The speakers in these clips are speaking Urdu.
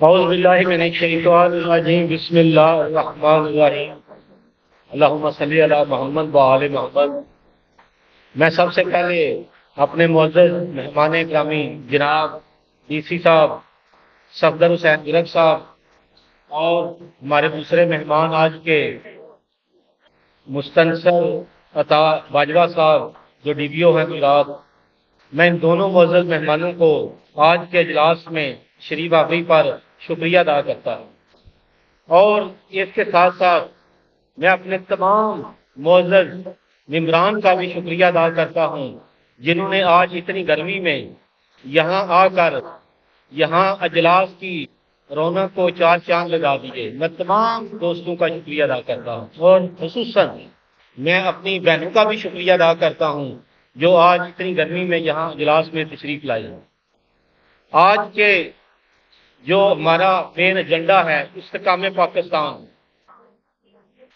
اعوذ باللہ من الشیطان الرجیم بسم اللہ الرحمن الرحیم اللہم صلی علی محمد و آل محمد۔ میں سب سے پہلے اپنے معزز مہمان گرامی جناب ڈی سی صاحب صفدر حسین گرگ صاحب اور ہمارے دوسرے مہمان آج کے مستنصر عطا باجوہ صاحب جو ڈی بی او ہیں گجرات، میں ان دونوں معزز مہمانوں کو آج کے اجلاس میں شریف آوری پر شکریہ ادا کرتا ہوں، اور اس کے ساتھ ساتھ میں اپنے تمام معزز ممبران کا بھی شکریہ ادا کرتا ہوں جنہوں نے آج اتنی گرمی میں یہاں آ کر یہاں اجلاس کی رونق کو چار چاند لگا دیے۔ میں تمام دوستوں کا شکریہ ادا کرتا ہوں، اور خصوصاً میں اپنی بہنوں کا بھی شکریہ ادا کرتا ہوں جو آج اتنی گرمی میں یہاں اجلاس میں تشریف لائی ہیں۔ آج کے جو ہمارا مین ایجنڈا ہے استحکام پاکستان،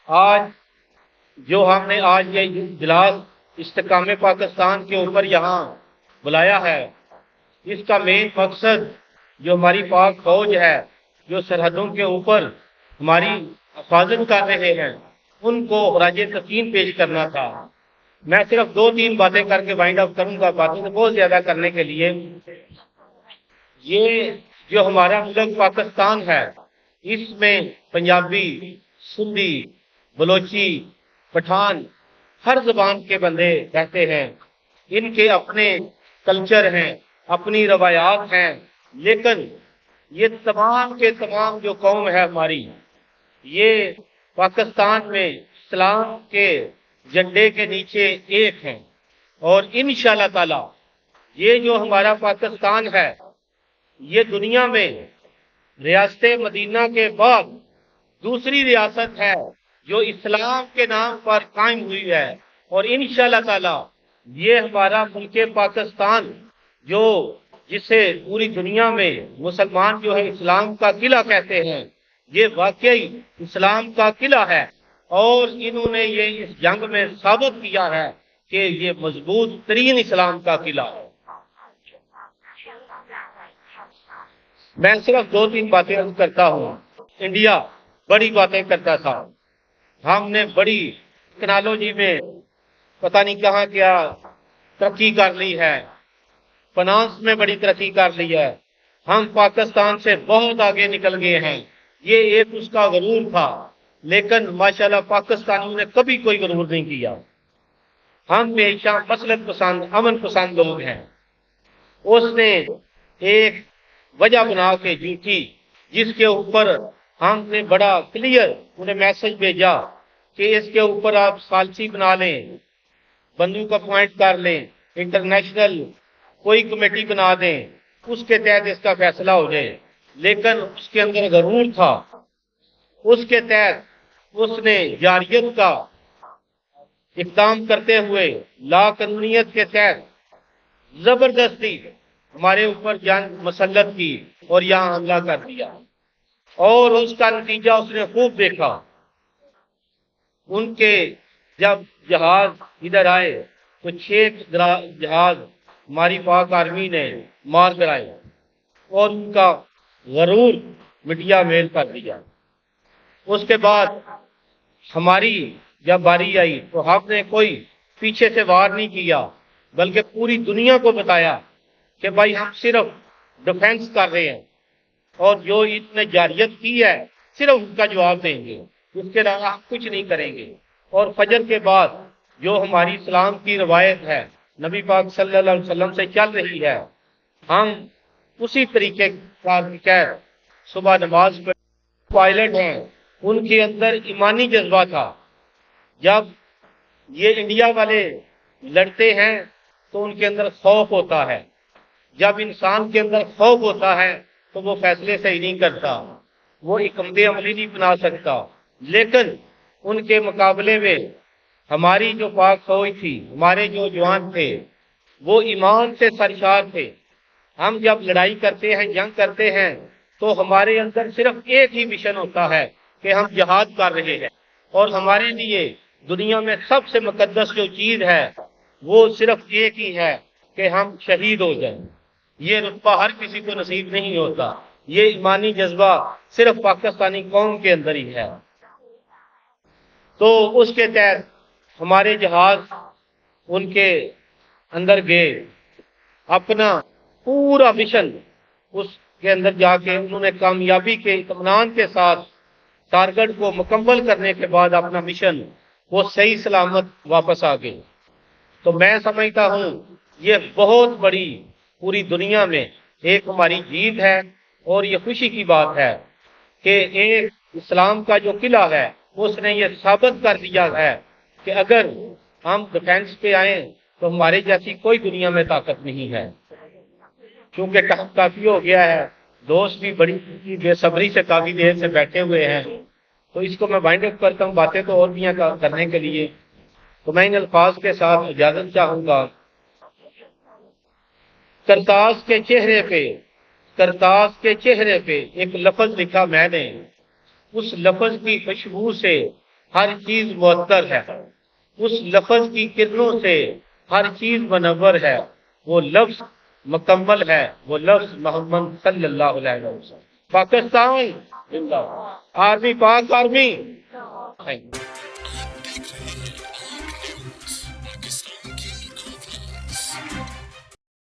آج جو ہم نے آج یہ اجلاس استحکام پاکستان کے اوپر یہاں بلایا ہے، اس کا مین مقصد جو ہماری پاک فوج ہے جو سرحدوں کے اوپر ہماری حفاظت کر رہے ہیں ان کو خراج تسلیم پیش کرنا تھا۔ میں صرف 2-3 باتیں کر کے وائنڈ اپ کروں گا، باتیں تو بہت زیادہ کرنے کے لیے۔ یہ جو ہمارا ملک پاکستان ہے اس میں پنجابی، سندھی، بلوچی، پٹھان ہر زبان کے بندے رہتے ہیں، ان کے اپنے کلچر ہیں، اپنی روایات ہیں، لیکن یہ تمام کے تمام جو قوم ہے ہماری، یہ پاکستان میں اسلام کے جھنڈے کے نیچے ایک ہیں، اور انشاءاللہ تعالی یہ جو ہمارا پاکستان ہے یہ دنیا میں ریاست مدینہ کے بعد دوسری ریاست ہے جو اسلام کے نام پر قائم ہوئی ہے، اور انشاءاللہ تعالی یہ ہمارا ملک پاکستان جو جسے پوری دنیا میں مسلمان جو ہے اسلام کا قلعہ کہتے ہیں، یہ واقعی اسلام کا قلعہ ہے، اور انہوں نے یہ اس جنگ میں ثابت کیا ہے کہ یہ مضبوط ترین اسلام کا قلعہ ہے۔ میں صرف 2-3 باتیں عرض کرتا ہوں۔ انڈیا بڑی باتیں کرتا تھا، ہم نے بڑی ٹیکنالوجی میں پتہ نہیں کہاں کیا ترقی کر لی ہے، فنانس میں بڑی ترقی کر لی ہے، ہم پاکستان سے بہت آگے نکل گئے ہیں، یہ ایک اس کا غرور تھا، لیکن ماشاءاللہ پاکستانیوں نے کبھی کوئی غرور نہیں کیا۔ ہم ہمیشہ مصلحت پسند، امن پسند لوگ ہیں۔ اس نے ایک وجہ بنا کے جھوٹی جس کے اوپر ہم نے بڑا کلیئر انہیں میسج بھیجا کہ اس کے اوپر آپ ثالثی بنا لیں، بندوں کا پوائنٹ کر لیں، انٹرنیشنل کوئی کمیٹی بنا دیں، اس کے تحت اس کا فیصلہ ہو جائے، لیکن اس کے اندر غرور تھا۔ اس کے تحت اس نے جاریت کا اقدام کرتے ہوئے لا قانونیت کے تحت زبردستی ہمارے اوپر جنگ مسلط کی اور یہاں حملہ کر دیا، اور اس کا نتیجہ اس نے خوب دیکھا۔ ان کے جب جہاز ادھر آئے تو 6 جہاز ہماری پاک آرمی نے مار کرائے، اور ان کا غرور مٹیا میل کر دیا۔ اس کے بعد ہماری جب باری آئی تو ہم نے کوئی پیچھے سے وار نہیں کیا، بلکہ پوری دنیا کو بتایا کہ بھائی ہم صرف ڈیفنس کر رہے ہیں، اور جو اس نے جاریت کی ہے صرف اس کا جواب دیں گے، اس کے علاوہ ہم کچھ نہیں کریں گے۔ اور فجر کے بعد جو ہماری اسلام کی روایت ہے نبی پاک صلی اللہ علیہ وسلم سے چل رہی ہے، ہم اسی طریقے کا صبح نماز پڑھ پائلٹ ہیں، ان کے اندر ایمانی جذبہ تھا۔ جب یہ انڈیا والے لڑتے ہیں تو ان کے اندر خوف ہوتا ہے، جب انسان کے اندر خوف ہوتا ہے تو وہ فیصلے صحیح نہیں کرتا، وہ حکمت عملی نہیں بنا سکتا، لیکن ان کے مقابلے میں ہماری جو پاک فوج تھی، ہمارے جو جوان تھے وہ ایمان سے سرشار تھے۔ ہم جب لڑائی کرتے ہیں، جنگ کرتے ہیں، تو ہمارے اندر صرف ایک ہی مشن ہوتا ہے کہ ہم جہاد کر رہے ہیں، اور ہمارے لیے دنیا میں سب سے مقدس جو چیز ہے وہ صرف ایک ہی ہے کہ ہم شہید ہو جائیں۔ یہ رتبہ ہر کسی کو نصیب نہیں ہوتا، یہ ایمانی جذبہ صرف پاکستانی قوم کے اندر ہی ہے۔ تو اس کے تحت ہمارے جہاز ان کے اندر گئے، اپنا پورا مشن اس کے اندر جا کے انہوں نے کامیابی کے اطمینان کے ساتھ ٹارگٹ کو مکمل کرنے کے بعد اپنا مشن وہ صحیح سلامت واپس آ گئے۔ تو میں سمجھتا ہوں یہ بہت بڑی پوری دنیا میں ایک ہماری جیت ہے، اور یہ خوشی کی بات ہے کہ ایک اسلام کا جو قلعہ ہے اس نے یہ ثابت کر دیا ہے کہ اگر ہم ڈیفینس پہ آئیں تو ہمارے جیسی کوئی دنیا میں طاقت نہیں ہے۔ کیونکہ ٹائم کافی ہو گیا ہے، دوست بھی بڑی بے صبری سے کافی دیر سے بیٹھے ہوئے ہیں، تو اس کو میں وائنڈ اپ کرتا ہوں، باتیں تو اور بھی ہیں کرنے کے لیے، تو میں ان الفاظ کے ساتھ اجازت چاہوں گا۔ کرتاس کے چہرے پہ ایک لفظ لکھا میں نے، اس لفظ کی خوشبو سے ہر چیز معطر ہے، اس لفظ کی کرنوں سے ہر چیز منور ہے، وہ لفظ مکمل ہے، وہ لفظ محمد صلی اللہ علیہ وسلم۔ پاکستان زندہ باد، آرمی، پاک آرمی۔